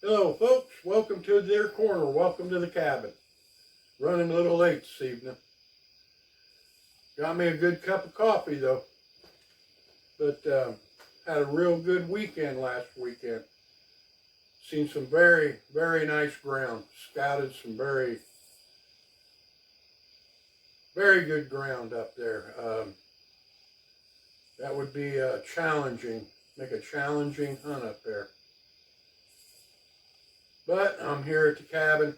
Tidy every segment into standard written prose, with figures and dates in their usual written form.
Hello folks, welcome to the Deer Corner, welcome to the cabin. Running a little late this evening. Got me a good cup of coffee though. But had a real good weekend last weekend. Seen some very, very nice ground. Scouted some very, very good ground up there. That would be make a challenging hunt up there. But I'm here at the cabin,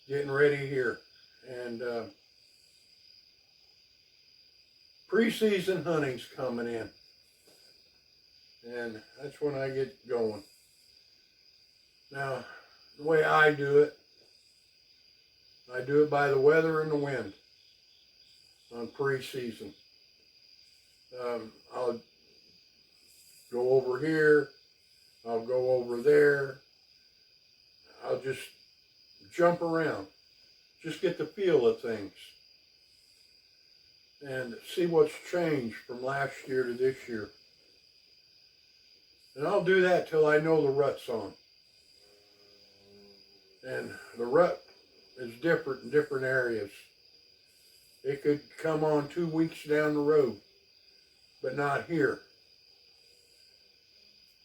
getting ready here. And pre-season hunting's coming in. And that's when I get going. Now, the way I do it by the weather and the wind on pre-season. I'll go over here, I'll go over there, I'll just jump around, just get the feel of things and see what's changed from last year to this year. And I'll do that till I know the rut's on. And the rut is different in different areas. It could come on 2 weeks down the road, but not here.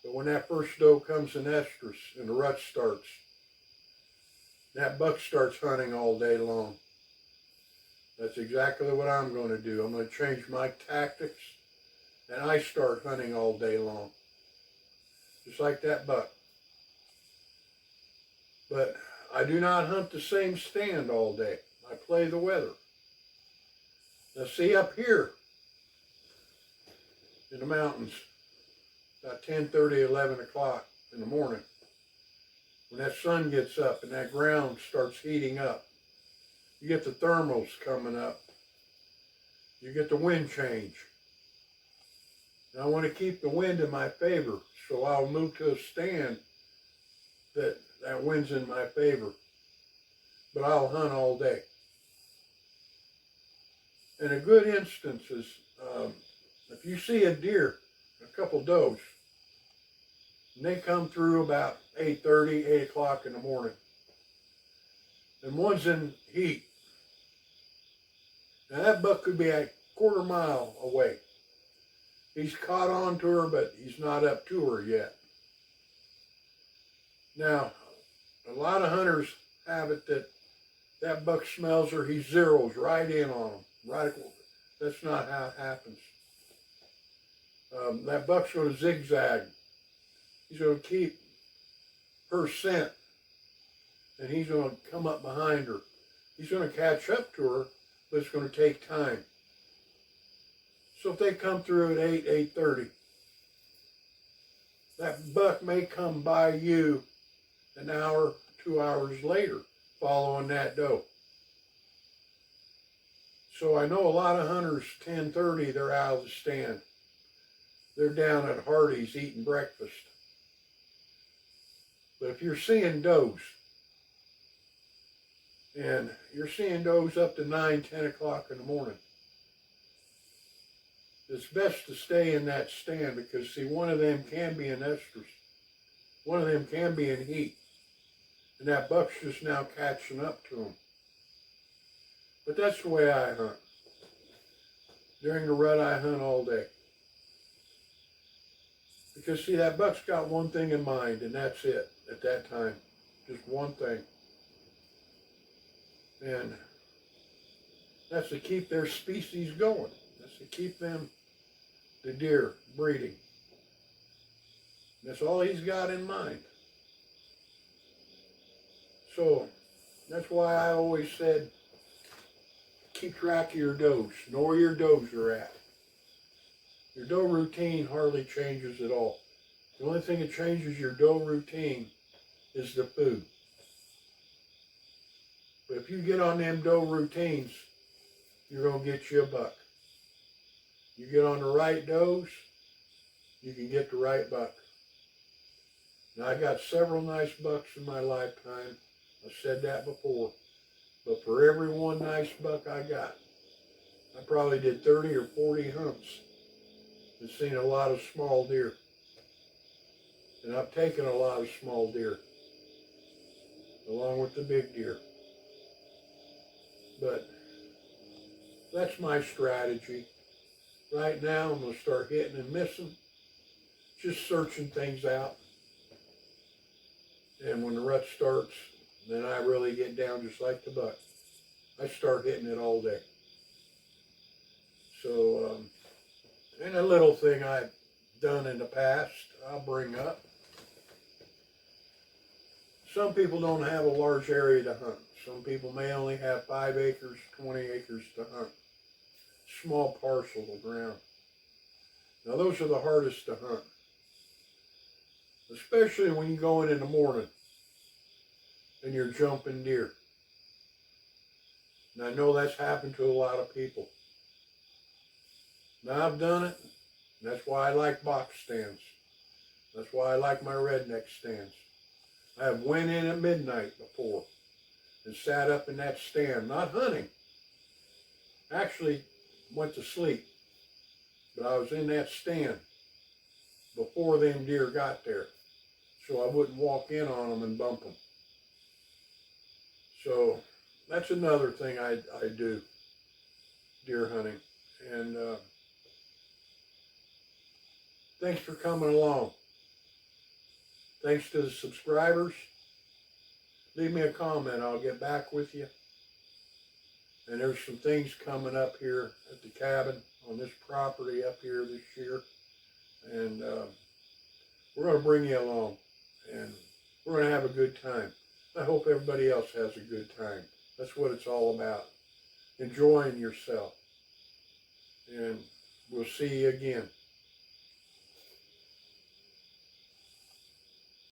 But when that first doe comes in estrus and the rut starts, that buck starts hunting all day long. That's exactly what I'm going to do. I'm going to change my tactics and I start hunting all day long. Just like that buck. But I do not hunt the same stand all day. I play the weather. Now see up here in the mountains, about 10:30, 11 o'clock in the morning, when that sun gets up and that ground starts heating up, you get the thermals coming up. You get the wind change. And I want to keep the wind in my favor, so I'll move to a stand that wind's in my favor. But I'll hunt all day. And a good instance is, if you see a deer, a couple does, and they come through about 8:30, 8 o'clock in the morning, and one's in heat. Now that buck could be a quarter mile away. He's caught on to her, but he's not up to her yet. Now, a lot of hunters have it that buck smells her, he zeroes right in on them. Right, that's not how it happens. That buck's going to zigzag. He's going to keep her scent, and he's going to come up behind her. He's going to catch up to her, but it's going to take time. So if they come through at 8, 8:30, that buck may come by you an hour, 2 hours later, following that doe. So I know a lot of hunters, 10:30, they're out of the stand. They're down at Hardee's eating breakfast. But if you're seeing does, and you're seeing does up to 9, 10 o'clock in the morning, it's best to stay in that stand because, see, one of them can be in estrus. One of them can be in heat. And that buck's just now catching up to them. But that's the way I hunt. During the rut, I hunt all day. Because, see, that buck's got one thing in mind, and that's it at that time. Just one thing. And that's to keep their species going. That's to keep them, the deer, breeding. That's all he's got in mind. So that's why I always said, keep track of your does. Know where your does are at. Your doe routine hardly changes at all. The only thing that changes your doe routine is the food. But if you get on them doe routines, you're going to get you a buck. You get on the right does, you can get the right buck. Now, I got several nice bucks in my lifetime. I've said that before. But for every one nice buck I got, I probably did 30 or 40 hunts and seen a lot of small deer. And I've taken a lot of small deer, along with the big deer. But that's my strategy. Right now, I'm going to start hitting and missing, just searching things out. And when the rut starts, then I really get down just like the buck. I start hitting it all day. So, and a little thing I've done in the past, I'll bring up. Some people don't have a large area to hunt. Some people may only have 5 acres, 20 acres to hunt. Small parcel of ground. Now those are the hardest to hunt. Especially when you go in the morning and you're jumping deer. And I know that's happened to a lot of people. Now I've done it. And that's why I like box stands. That's why I like my redneck stands. I have went in at midnight before and sat up in that stand, not hunting. Actually went to sleep. But I was in that stand before them deer got there. So I wouldn't walk in on them and bump them. So that's another thing I do, deer hunting. And thanks for coming along. Thanks to the subscribers. Leave me a comment. I'll get back with you. And there's some things coming up here at the cabin on this property up here this year. And we're going to bring you along. And we're going to have a good time. I hope everybody else has a good time. That's what it's all about. Enjoying yourself. And we'll see you again.